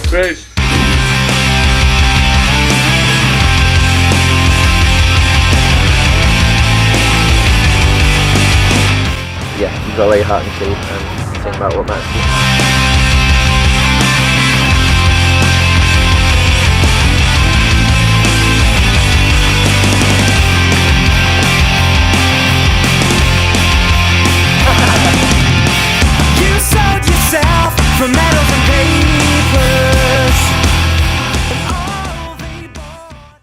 Grace. Yeah, you've got to lay your heart and sleeve and think about what matters to you. You sold yourself for medals and papers.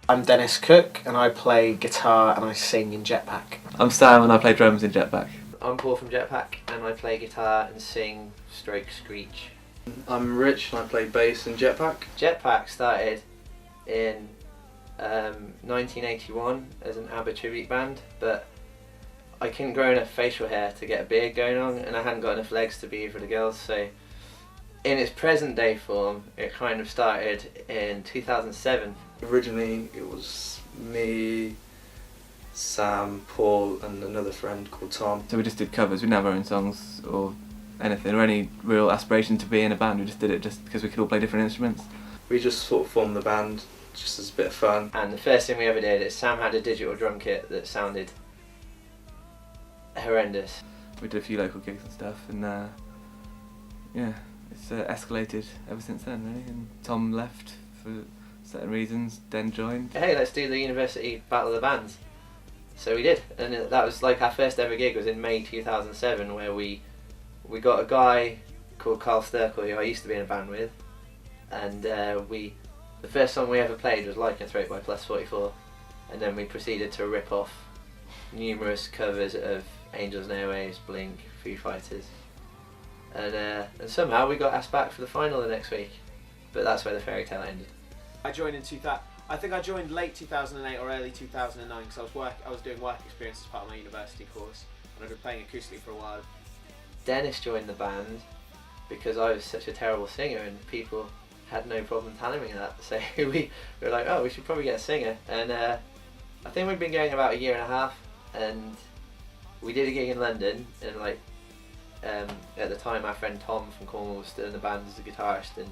I'm Dennis Cook and I play guitar and I sing in Jetpack. I'm Sam and I play drums in Jetpack. I'm Paul from Jetpack and I play guitar and sing stroke screech. I'm Rich and I play bass in Jetpack. Jetpack started in 1981 as an ABBA tribute band, but I couldn't grow enough facial hair to get a beard going on and I hadn't got enough legs to be for the girls, so in its present day form it kind of started in 2007. Originally it was me, Sam, Paul and another friend called Tom. So we just did covers, we didn't have our own songs or anything, or any real aspiration to be in a band. We just did it just because we could all play different instruments. We just sort of formed the band just as a bit of fun. And the first thing we ever did is Sam had a digital drum kit that sounded horrendous. We did a few local gigs and stuff, and yeah, it's escalated ever since then really. And Tom left for certain reasons, then joined. Hey, let's do the University Battle of the Bands. So we did, and that was like our first ever gig was in May 2007, where we got a guy called Carl Sturkle who I used to be in a band with, and the first song we ever played was Like a Throat by Plus 44, and then we proceeded to rip off numerous covers of Angels and Airwaves, Blink, Foo Fighters, and somehow we got asked back for the final the next week, but that's where the fairy tale ended. I joined in 2000. I think I joined late 2008 or early 2009 because I was doing work experience as part of my university course, and I'd been playing acoustic for a while. Dennis joined the band because I was such a terrible singer and people had no problem telling me that, so we were like, oh, we should probably get a singer, and I think we've been going about a year and a half, and we did a gig in London, and like at the time our friend Tom from Cornwall was still in the band as a guitarist, and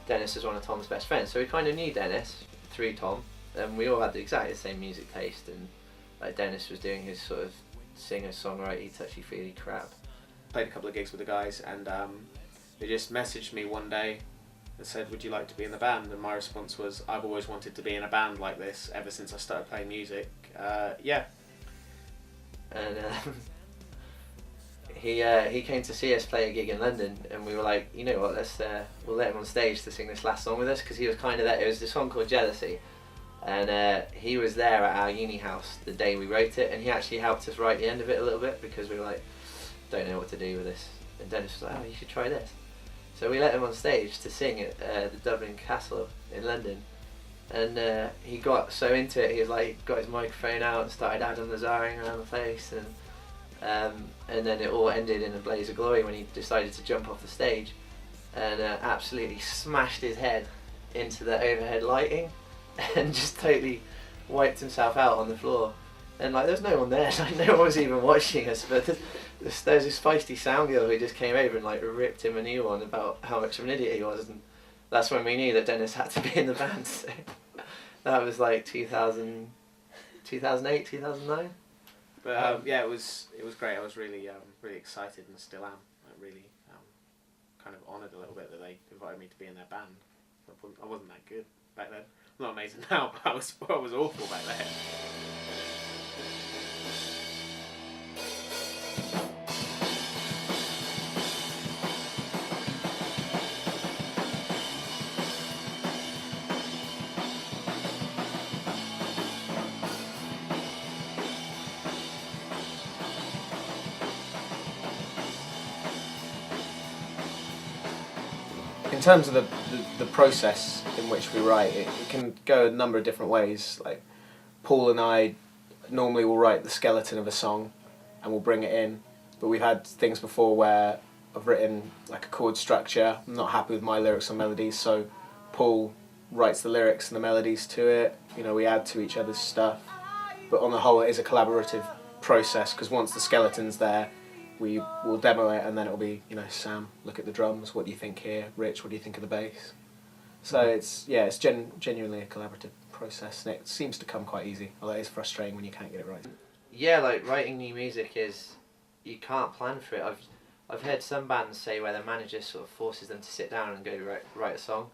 Dennis was one of Tom's best friends, so we kind of knew Dennis through Tom, and we all had exactly the same music taste, and like Dennis was doing his sort of singer-songwriter, touchy-feely crap. Played a couple of gigs with the guys, and they just messaged me one day and said, would you like to be in the band? And my response was, I've always wanted to be in a band like this ever since I started playing music. Yeah. And he came to see us play a gig in London, and we were like, you know what, we'll let him on stage to sing this last song with us, because he was kind of there. It was this song called Jealousy, and he was there at our uni house the day we wrote it, and he actually helped us write the end of it a little bit, because we were like, don't know what to do with this, and Dennis was like, oh, you should try this. So we let him on stage to sing at the Dublin Castle in London, and he got so into it, he was like, got his microphone out and started Adam Lazaring around the place, and then it all ended in a blaze of glory when he decided to jump off the stage and absolutely smashed his head into the overhead lighting and just totally wiped himself out on the floor. And like, there's no one there, like no one was even watching us, but there's this feisty sound girl who just came over and like ripped him a new one about how much of an idiot he was, and that's when we knew that Dennis had to be in the band. So that was like 2008, 2009. But yeah, it was great. I was really excited and still am. Like, really kind of honoured a little bit that they invited me to be in their band. I wasn't that good back then. I'm not amazing now, but I was awful back then. In terms of the process in which we write, it can go a number of different ways. Like Paul and I normally will write the skeleton of a song and we'll bring it in, but we've had things before where I've written like a chord structure, I'm not happy with my lyrics or melodies, so Paul writes the lyrics and the melodies to it, you know, we add to each other's stuff, but on the whole it is a collaborative process, because once the skeleton's there, we will demo it, and then it'll be, Sam, look at the drums. What do you think here? Rich, what do you think of the bass? So it's genuinely a collaborative process, and it seems to come quite easy. Although it's frustrating when you can't get it right. Yeah, like writing new music is, you can't plan for it. I've heard some bands say where the manager sort of forces them to sit down and go write a song,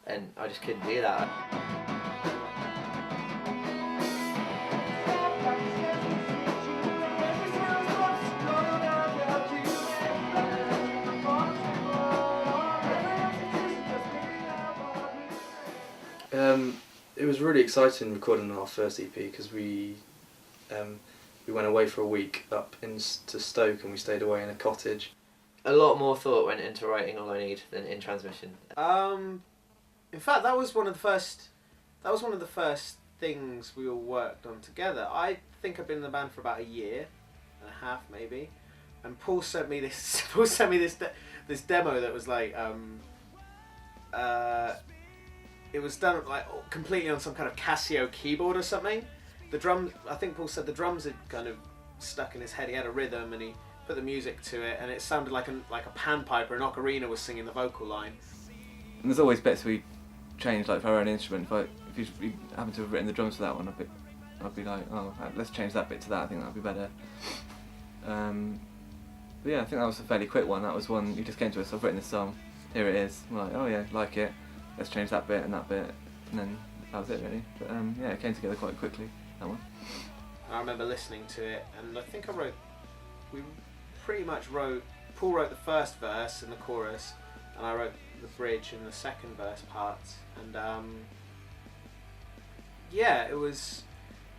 and I just couldn't do that. It was really exciting recording our first EP because we went away for a week up to Stoke, and we stayed away in a cottage. A lot more thought went into writing All I Need than in Transmission. In fact, that was one of the first things we all worked on together. I think I've been in the band for about a year and a half, maybe. And Paul sent me this. This demo that was like it was done like completely on some kind of Casio keyboard or something. The drums, I think Paul said the drums had kind of stuck in his head. He had a rhythm and he put the music to it, and it sounded like a panpiper, an ocarina was singing the vocal line. And there's always bits we change, like for our own instrument. If you happen to have written the drums for that one, I'd be like, oh, let's change that bit to that. I think that'd be better. But yeah, I think that was a fairly quick one. That was one you just came to us. I've written this song. Here it is. We're like, oh yeah, like it. Let's change that bit, and then that was it really. But yeah, it came together quite quickly, that one. I remember listening to it, and I think we pretty much Paul wrote the first verse and the chorus, and I wrote the bridge and the second verse parts, and yeah,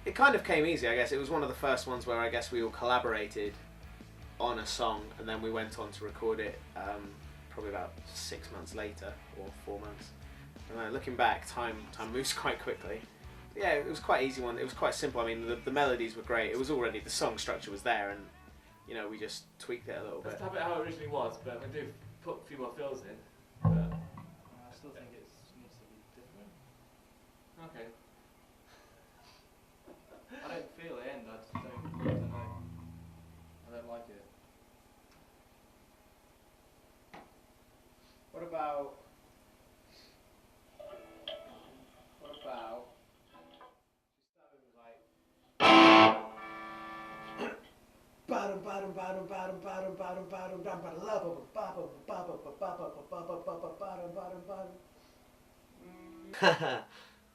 it kind of came easy, I guess. It was one of the first ones where I guess we all collaborated on a song, and then we went on to record it probably about 6 months later, or 4 months. And looking back, time moves quite quickly. Yeah, it was quite easy one. It was quite simple. I mean, the melodies were great. It was already, the song structure was there, and we just tweaked it a little bit. That's a bit how it originally was, but we do put a few more fills in. But I still think it needs to be different. Okay. I don't feel the end. I just don't know. I don't like it. What about?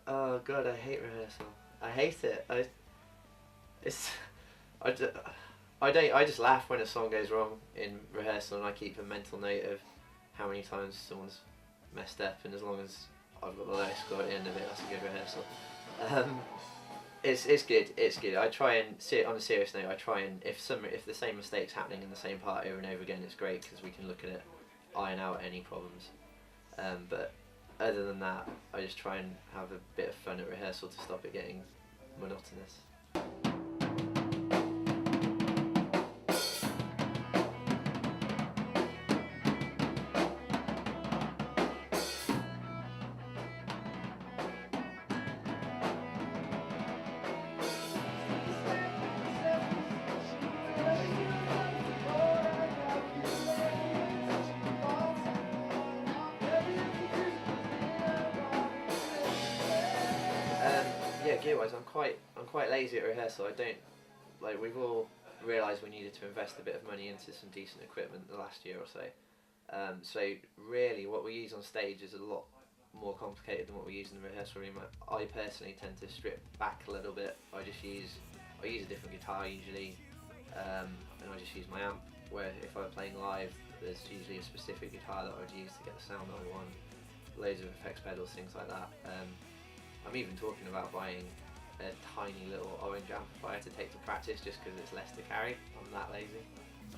Oh god, I hate rehearsal. I hate it. I just laugh when a song goes wrong in rehearsal, and I keep a mental note of how many times someone's messed up, and as long as I've got the lowest score at the end of it, that's a good rehearsal. It's good. It's good. I try and see it on a serious note. I try and if the same mistake's happening in the same part over and over again, it's great because we can look at it, iron out any problems. But other than that, I just try and have a bit of fun at rehearsal to stop it getting monotonous. Yeah, gear-wise, I'm quite lazy at rehearsal. I don't like. We've all realised we needed to invest a bit of money into some decent equipment the last year or so. So really, what we use on stage is a lot more complicated than what we use in the rehearsal room. I personally tend to strip back a little bit. I use a different guitar usually, and I just use my amp. Where if I were playing live, there's usually a specific guitar that I would use to get the sound that I want. Loads of effects pedals, things like that. I'm even talking about buying a tiny little orange amplifier to take to practice just because it's less to carry. I'm that lazy.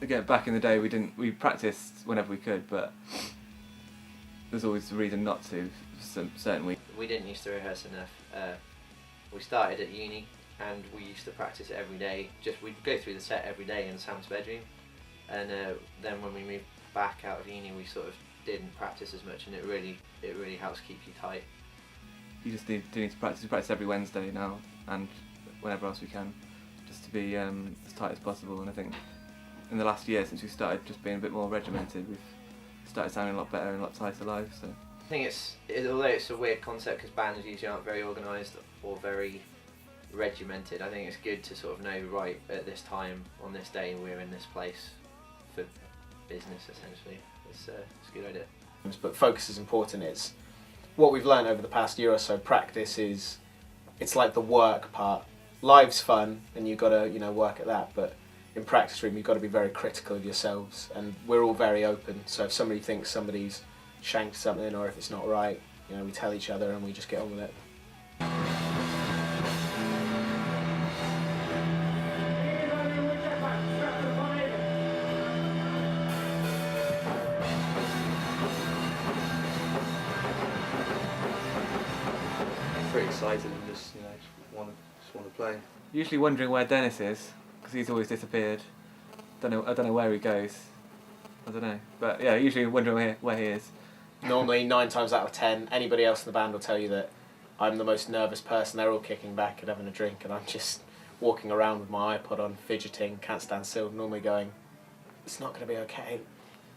Again, back in the day we practiced whenever we could, but there's always a reason not to for certain weeks. We didn't used to rehearse enough. We started at uni and we used to practice every day. We'd go through the set every day in Sam's bedroom, and then when we moved back out of uni we sort of didn't practice as much, and it really helps keep you tight. You just need to practice. We practice every Wednesday now, and whenever else we can, just to be as tight as possible. And I think in the last year since we started just being a bit more regimented, we've started sounding a lot better and a lot tighter live. So I think although it's a weird concept because bands usually aren't very organised or very regimented, I think it's good to sort of know, right, at this time, on this day, we're in this place for business, essentially. It's a good idea. But focus is important. It's what we've learned over the past year or so. Practice it's like the work part. Live's fun and you've got to, you know, work at that, but in practice room you've got to be very critical of yourselves, and we're all very open. So if somebody thinks somebody's shanked something or if it's not right, you know, we tell each other and we just get on with it. Pretty excited and just want to play. usually wondering where Dennis is because he's always disappeared. I don't know where he goes. I don't know, but yeah, usually wondering where he is. Normally 9 times out of 10, anybody else in the band will tell you that I'm the most nervous person. They're all kicking back and having a drink, and I'm just walking around with my iPod on, fidgeting, can't stand still, normally going, it's not going to be okay.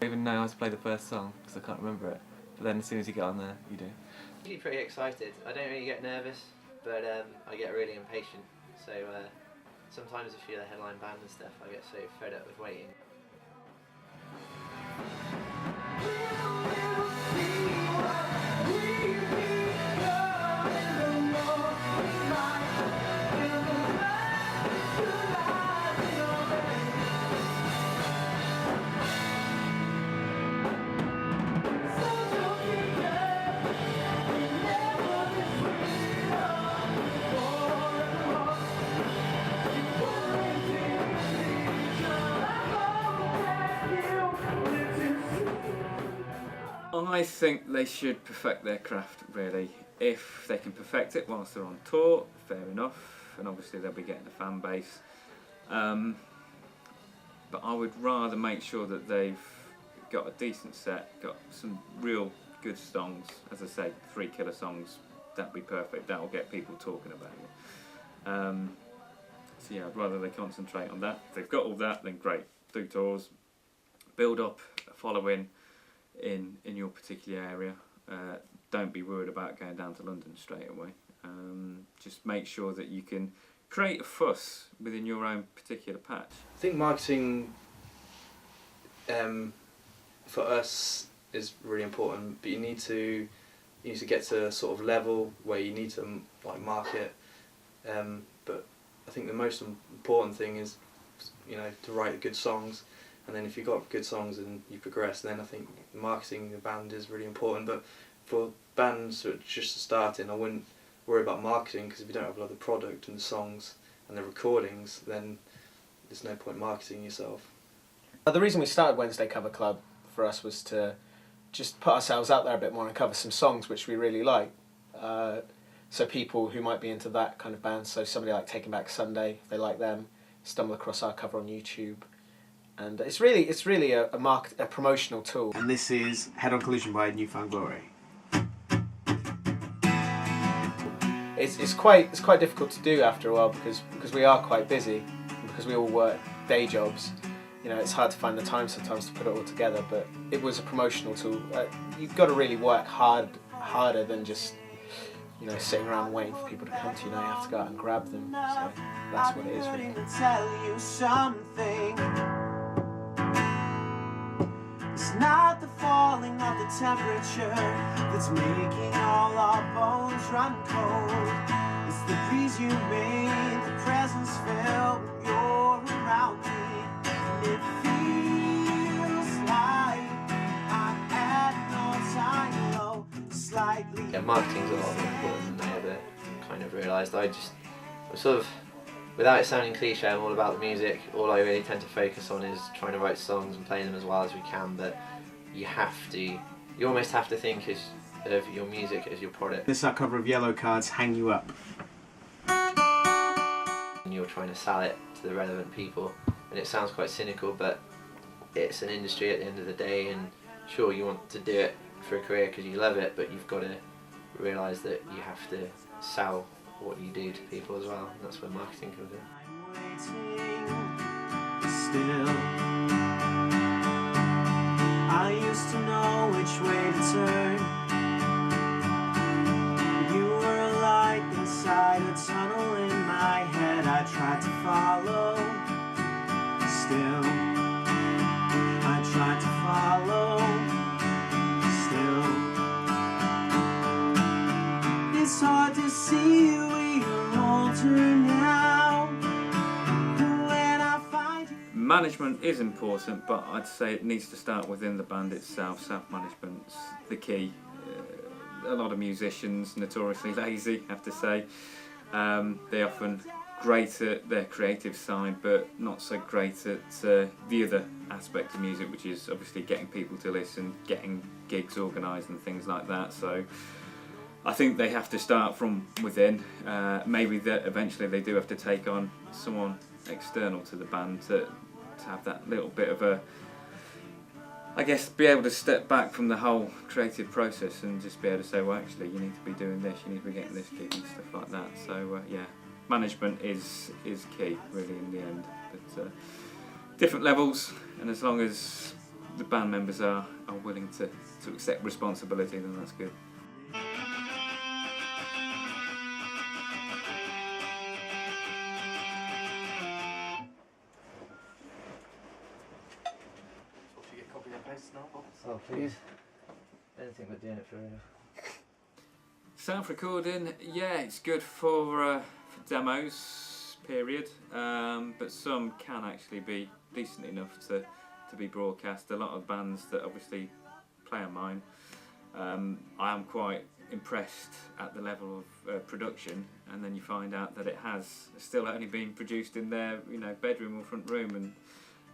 I don't even know how to play the first song because I can't remember it. But then as soon as you get on there, you do. I'm usually pretty excited. I don't really get nervous, but I get really impatient. So sometimes if you're the headline band and stuff, I get so fed up with waiting. I think they should perfect their craft, really. If they can perfect it whilst they're on tour, fair enough, and obviously they'll be getting a fan base. But I would rather make sure that they've got a decent set, got some real good songs. As I say, 3 killer songs, that'd be perfect. That'll get people talking about it. So yeah, I'd rather they concentrate on that. If they've got all that, then great. Do tours, build up a following in your particular area. Don't be worried about going down to London straight away. Just make sure that you can create a fuss within your own particular patch. I think marketing for us is really important, but you need to get to a sort of level where you need to market. But I think the most important thing is to write good songs. And then if you've got good songs and you progress, then I think marketing the band is really important. But for bands that are just starting, I wouldn't worry about marketing, because if you don't have a lot of product and the songs and the recordings, then there's no point marketing yourself. The reason we started Wednesday Cover Club for us was to just put ourselves out there a bit more and cover some songs which we really like. So people who might be into that kind of band, so somebody like Taking Back Sunday, if they like them, stumble across our cover on YouTube. And it's really a promotional tool. And this is Head On Collision by Newfound Glory. It's quite difficult to do after a while because we are quite busy, and because we all work day jobs. It's hard to find the time sometimes to put it all together. But it was a promotional tool. You've got to really work harder than just sitting around waiting for people to come to you. You have to go out and grab them. So that's what it is really. Tell you something. It's not the falling of the temperature that's making all our bones run cold. It's the breeze you made, the presence felt when you're around me. And it feels like I'm at no time low, slightly. Yeah, marketing's a lot more important than I ever kind of realised. I'm sort of, without it sounding cliche, I'm all about the music. All I really tend to focus on is trying to write songs and playing them as well as we can, but you almost have to think of your music as your product. This is our cover of Yellow Card's Hang You Up. And you're trying to sell it to the relevant people, and it sounds quite cynical, but it's an industry at the end of the day, and sure, you want to do it for a career because you love it, but you've got to realise that you have to sell what you do to people as well, and that's where marketing comes in. I'm waiting still. Management is important, but I'd say it needs to start within the band itself. Self-management's the key. A lot of musicians, notoriously lazy, I have to say. They often great at their creative side, but not so great at the other aspect of music, which is obviously getting people to listen, getting gigs organised and things like that. So I think they have to start from within. Maybe that eventually they do have to take on someone external to the band to have that little bit of a, I guess, be able to step back from the whole creative process and just be able to say, well, actually, you need to be doing this, you need to be getting this gig and stuff like that. So yeah, management is key really in the end. But different levels, and as long as the band members are willing to accept responsibility, then that's good. Oh, please. I don't think we're doing it for real. Self-recording, yeah, it's good for demos, period, but some can actually be decent enough to be broadcast. A lot of bands that obviously play on mine, I am quite impressed at the level of production, and then you find out that it has still only been produced in their bedroom or front room,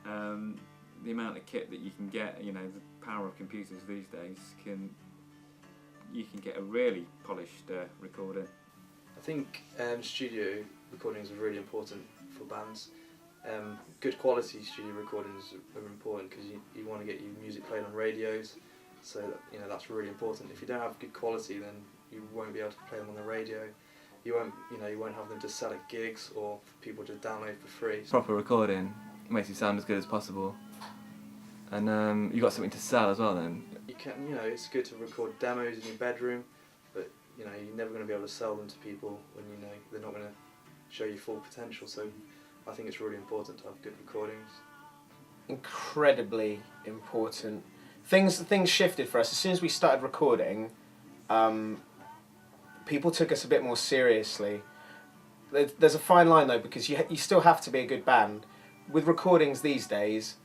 and the amount of kit that you can get, the power of computers these days, you can get a really polished recording. I think studio recordings are really important for bands. Good quality studio recordings are important because you want to get your music played on radios, so that, that's really important. If you don't have good quality, then you won't be able to play them on the radio. You won't have them to sell at gigs or for people to download for free. Proper recording makes you sound as good as possible, and you got something to sell as well. Then you can, it's good to record demos in your bedroom, but you're never going to be able to sell them to people when they're not going to show you full potential. So I think it's really important to have good recordings. Incredibly important. Things shifted for us as soon as we started recording. People took us a bit more seriously. There's a fine line though, because you still have to be a good band. With recordings these days,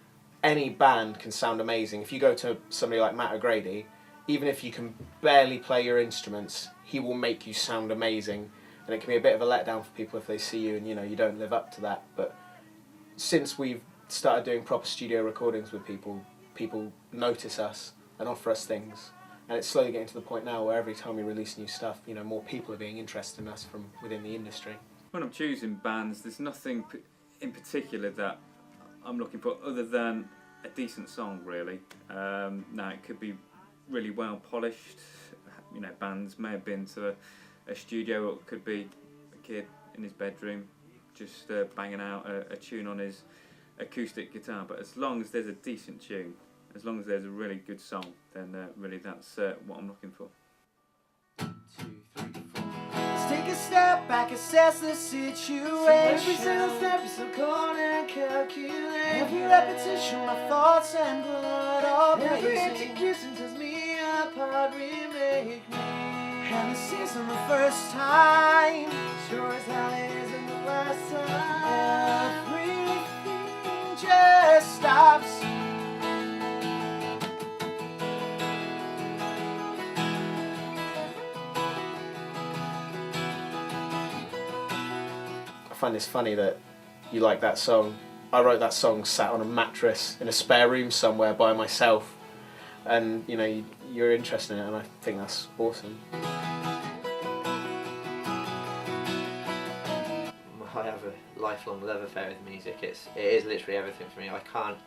any band can sound amazing. If you go to somebody like Matt O'Grady, even if you can barely play your instruments, he will make you sound amazing. And it can be a bit of a letdown for people if they see you and you don't live up to that. But since we've started doing proper studio recordings with people notice us and offer us things. And it's slowly getting to the point now where every time we release new stuff, more people are being interested in us from within the industry. When I'm choosing bands, there's nothing in particular that I'm looking for other than a decent song, really. Now, it could be really well polished. Bands may have been to a studio, or it could be a kid in his bedroom just banging out a tune on his acoustic guitar. But as long as there's a decent tune, as long as there's a really good song, then really that's what I'm looking for. 1, 2, 3, 4. Let's take a step back, assess the situation. Every single step is so cold and calculate. Every repetition, my thoughts and blood all blazing. Every execution tells me apart, remake me. And this isn't the first time, sure as hell it isn't the last time. Everything just stops. I find this funny that you like that song. I wrote that song sat on a mattress in a spare room somewhere by myself, and you're interested in it, and I think that's awesome. I have a lifelong love affair with music. It is literally everything for me. I can't,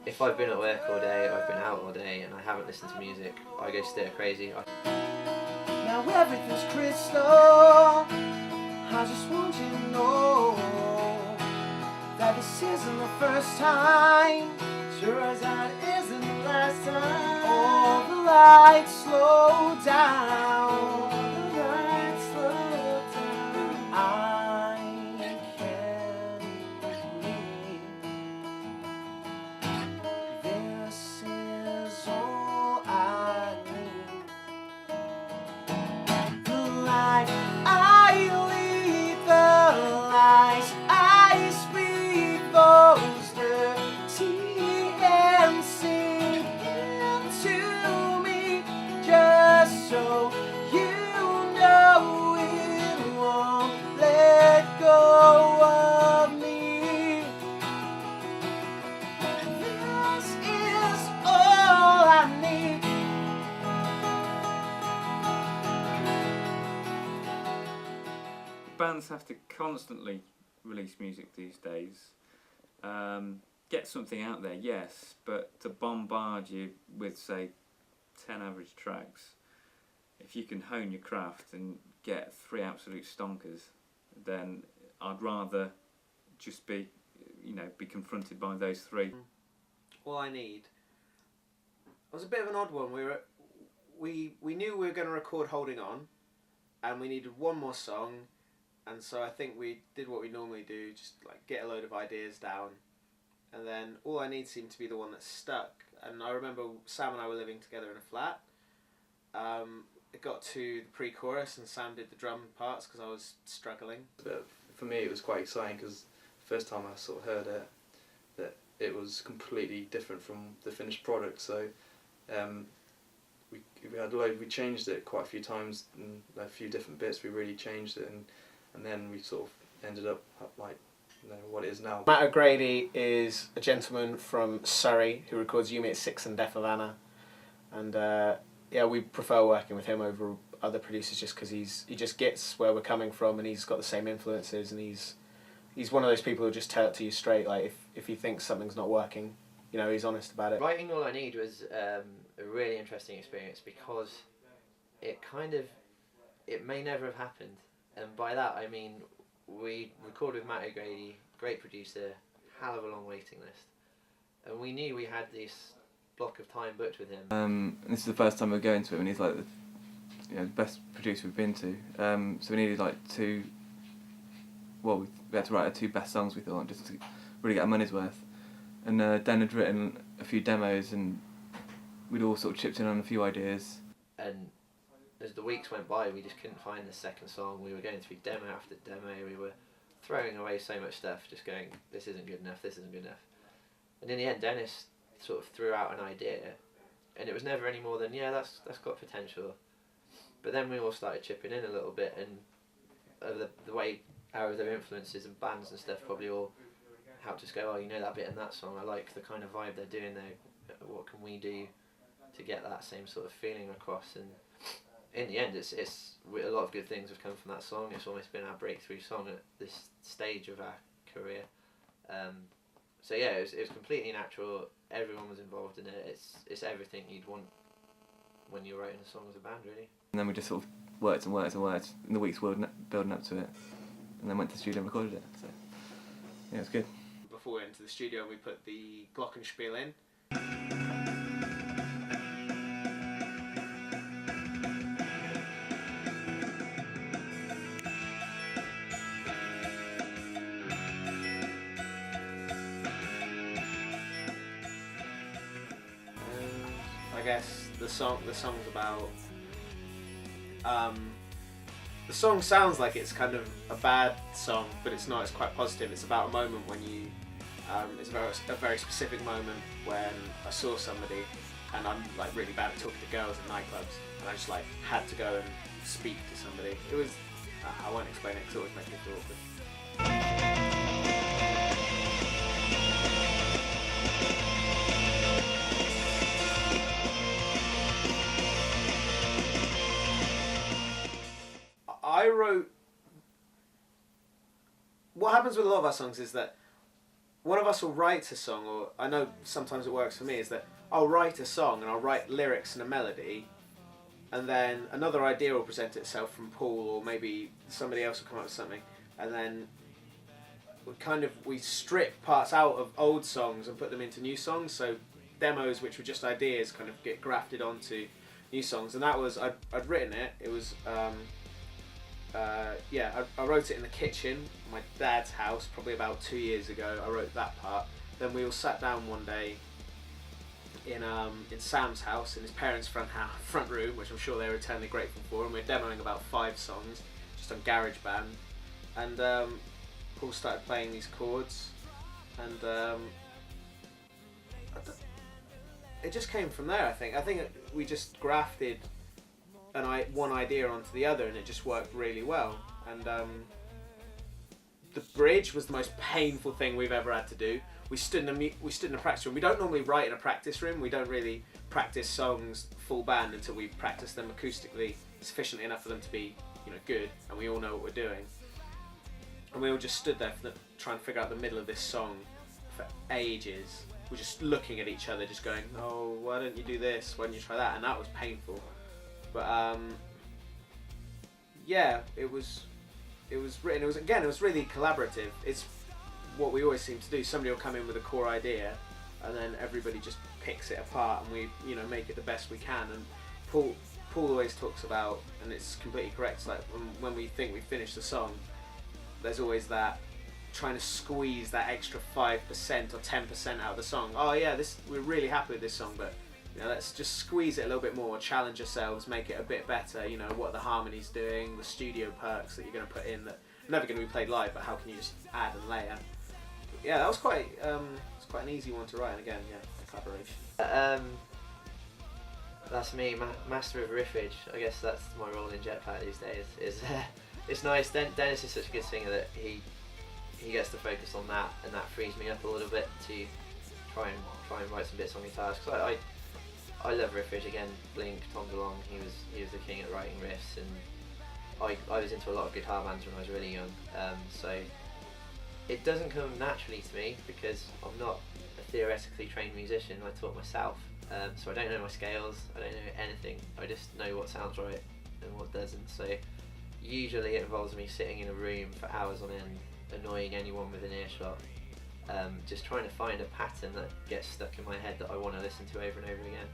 if I've been at work all day, I've been out all day, and I haven't listened to music, I go stir crazy. Now everything's crystal. I just want you to know that this isn't the first time, sure as that isn't the last time. All the lights slow down. The lights slow down. I can't believe this is all I need. The life I lead, the lies I speak, those dirty bands have to constantly release music these days. Get something out there, yes, but to bombard you with, say, 10 average tracks, if you can hone your craft and get 3 absolute stonkers, then I'd rather just be confronted by those 3. All I Need was a bit of an odd one. We knew we were going to record Holding On, and we needed one more song, and so I think we did what we normally do, just like get a load of ideas down, and then All I Need seemed to be the one that stuck. And I remember Sam and I were living together in a flat. It got to the pre-chorus and Sam did the drum parts because I was struggling. But for me it was quite exciting because the first time I sort of heard it, that it was completely different from the finished product. So we changed it quite a few times and a few different bits. We really changed it, and then we sort of ended up like what it is now. Matt O'Grady is a gentleman from Surrey who records You Me at 6 and Death of Anna, and we prefer working with him over other producers just because he just gets where we're coming from and he's got the same influences, and he's one of those people who just tell it to you straight. Like if he thinks something's not working, he's honest about it. Writing All I Need was a really interesting experience because it may never have happened, and by that I mean we recorded with Matt O'Grady, great producer, hell of a long waiting list, and we knew we had this block of time booked with him. This is the first time we're going to him, and he's like the best producer we've been to. So we needed like 2. Well, we had to write 2 best songs, we thought, just to really get our money's worth. And Dan had written a few demos, and we'd all sort of chipped in on a few ideas. And as the weeks went by, we just couldn't find the second song. We were going through demo after demo. We were throwing away so much stuff, just going, this isn't good enough, this isn't good enough. And in the end, Dennis sort of threw out an idea, and it was never any more than, that's got potential. But then we all started chipping in a little bit, and the way our other influences and bands and stuff probably all helped us go, that bit in that song, I like the kind of vibe they're doing there, what can we do to get that same sort of feeling across? And in the end, it's a lot of good things have come from that song. It's almost been our breakthrough song at this stage of our career. So it was completely natural. Everyone was involved in it. It's everything you'd want when you're writing a song as a band, really. And then we just sort of worked and worked and worked in the weeks building up to it, and then went to the studio and recorded it. So it was good. Before we went to the studio, we put the glockenspiel in. I guess the song's about. The song sounds like it's kind of a bad song, but it's not. It's quite positive. It's about a moment when you. It's a very specific moment when I saw somebody, and I'm like really bad at talking to girls in nightclubs, and I just like had to go and speak to somebody. It was. I won't explain it because it always makes me feel awkward. I wrote. What happens with a lot of our songs is that one of us will write a song, or I know sometimes it works for me, is that I'll write a song and I'll write lyrics and a melody, and then another idea will present itself from Paul, or maybe somebody else will come up with something, and then we strip parts out of old songs and put them into new songs. So demos which were just ideas kind of get grafted onto new songs, and that was I'd written it. It was. I wrote it in the kitchen, my dad's house, probably about 2 years ago. I wrote that part. Then we all sat down one day in Sam's house, in his parents' front room, which I'm sure they were eternally grateful for, and we were demoing about 5 songs, just on GarageBand. And Paul started playing these chords, and it just came from there. I think we just grafted one idea onto the other, and it just worked really well. And the bridge was the most painful thing we've ever had to do. We stood in a practice room. We don't normally write in a practice room. We don't really practice songs full band until we practice them acoustically sufficiently enough for them to be good, and we all know what we're doing. and we all just stood there trying to figure out the middle of this song for ages. We're just looking at each other, just going, "Oh, why don't you do this? Why don't you try that?" And that was painful. But yeah, it was written. It was really collaborative. It's what we always seem to do. Somebody will come in with a core idea, and then everybody just picks it apart, and we make it the best we can. And Paul always talks about, and it's completely correct, like when we think we finished the song, there's always that trying to squeeze that extra 5% or 10% out of the song. Oh yeah, we're really happy with this song, but let's just squeeze it a little bit more, challenge ourselves, make it a bit better. What the harmony's doing, the studio perks that you're going to put in that are never going to be played live, but how can you just add and layer? Yeah, that was quite an easy one to write, and again, collaboration. That's me, master of riffage. I guess that's my role in Jetpack these days. It's nice. Dennis is such a good singer that he gets to focus on that, and that frees me up a little bit to try and write some bits on guitars. Because I love riffage. Again, Blink, Tom DeLonge, he was the king at writing riffs, and I was into a lot of guitar bands when I was really young. So it doesn't come naturally to me because I'm not a theoretically trained musician. I taught myself. So I don't know my scales, I don't know anything, I just know what sounds right and what doesn't. So usually it involves me sitting in a room for hours on end, annoying anyone with an earshot, just trying to find a pattern that gets stuck in my head that I want to listen to over and over again.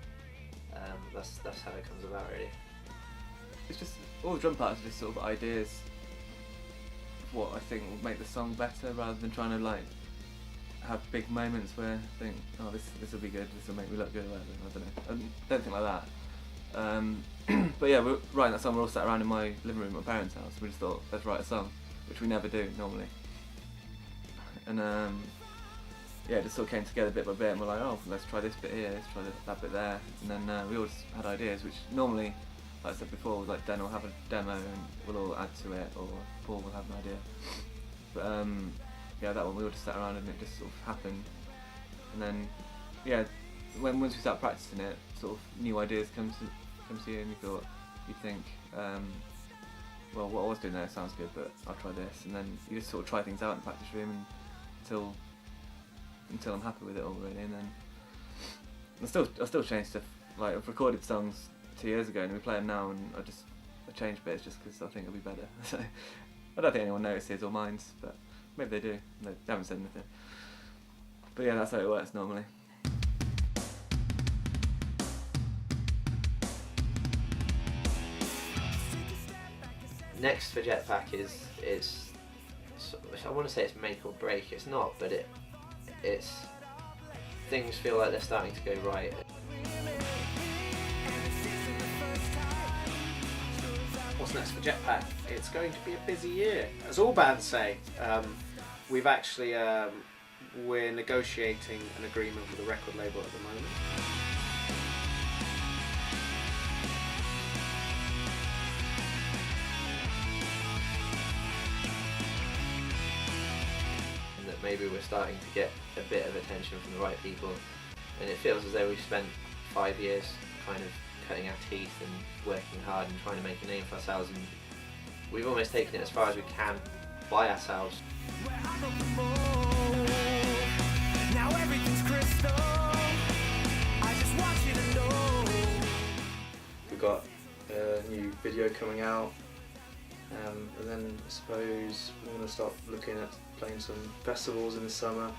That's how it comes about, really. It's just, all the drum parts are just sort of ideas of what I think will make the song better, rather than trying to have big moments where I think, oh, this will be good, this will make me look good, whatever. I don't think like that. But yeah, we're writing that song, we're all sat around in my living room at my parents' house. We just thought, let's write a song, which we never do normally. And yeah, it just sort of came together bit by bit, and we're like, oh, let's try this bit here, let's try that bit there. And then we all just had ideas, which normally, like I said before, like Dan will have a demo and we'll all add to it, or Paul will have an idea. But yeah, that one we all just sat around and it just sort of happened. And then, yeah, once we start practicing it, sort of new ideas come to you, and you think, well, what I was doing there sounds good, but I'll try this. And then you just sort of try things out in the practice room until I'm happy with it all, really. And then I still change stuff. Like, I've recorded songs 2 years ago and we play them now, and I change bits just because I think it'll be better. So I don't think anyone notices or minds, but maybe they do. They haven't said anything. But yeah, that's how it works normally. Next for Jetpack is I want to say it's make or break. It's not, but it's things feel like they're starting to go right. What's next for Jetpack? It's going to be a busy year, as all bands say. We've actually we're negotiating an agreement with a record label at the moment. And that maybe we're starting to get a bit of attention from the right people, and it feels as though we've spent 5 years kind of cutting our teeth and working hard and trying to make a name for ourselves, and we've almost taken it as far as we can by ourselves. Now everything's crystal. I just want you to know. We've got a new video coming out, and then I suppose we're going to start looking at playing some festivals in the summer.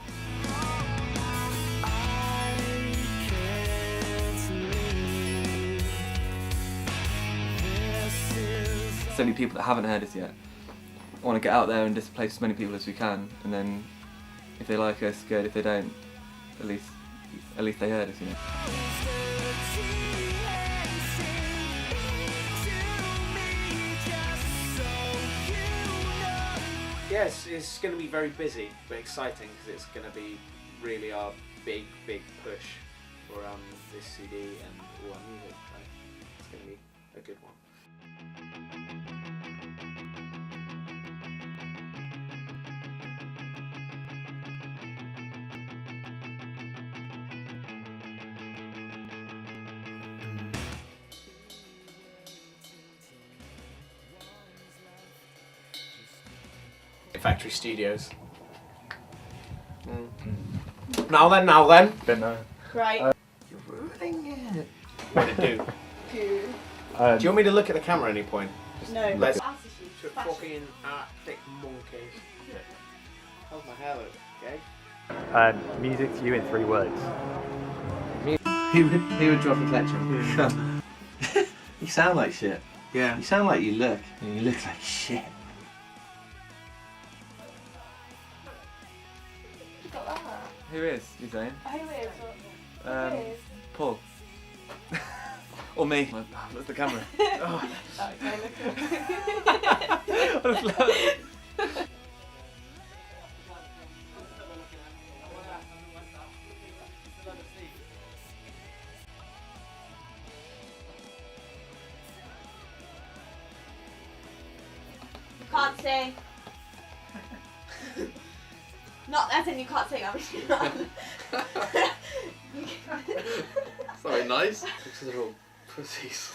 So many people that haven't heard us yet. I want to get out there and just play to as many people as we can, and then if they like us, good. If they don't, at least they heard us, you know. Yes, it's going to be very busy but exciting, because it's going to be really our big push for this CD and all our music. So it's going to be a good one. factory studios. Now then. Don't know. Right. You're ruining it. What did it do? Poo. Do you want me to look at the camera at any point? No. Let's- Attitude. Should Fashion. fucking Arctic monkeys. How's my hair look? Okay. Music to you in 3 words. Who would drop a collection? You sound like shit. Yeah. You sound like you look. And you look like shit. You got that? Who is, you saying? Who is? Um, Who is? Paul. Or me. That's the camera. Oh. Okay, look Can't sing. Not as in you can't sing, obviously not. It's not very nice. Because they're all pussies.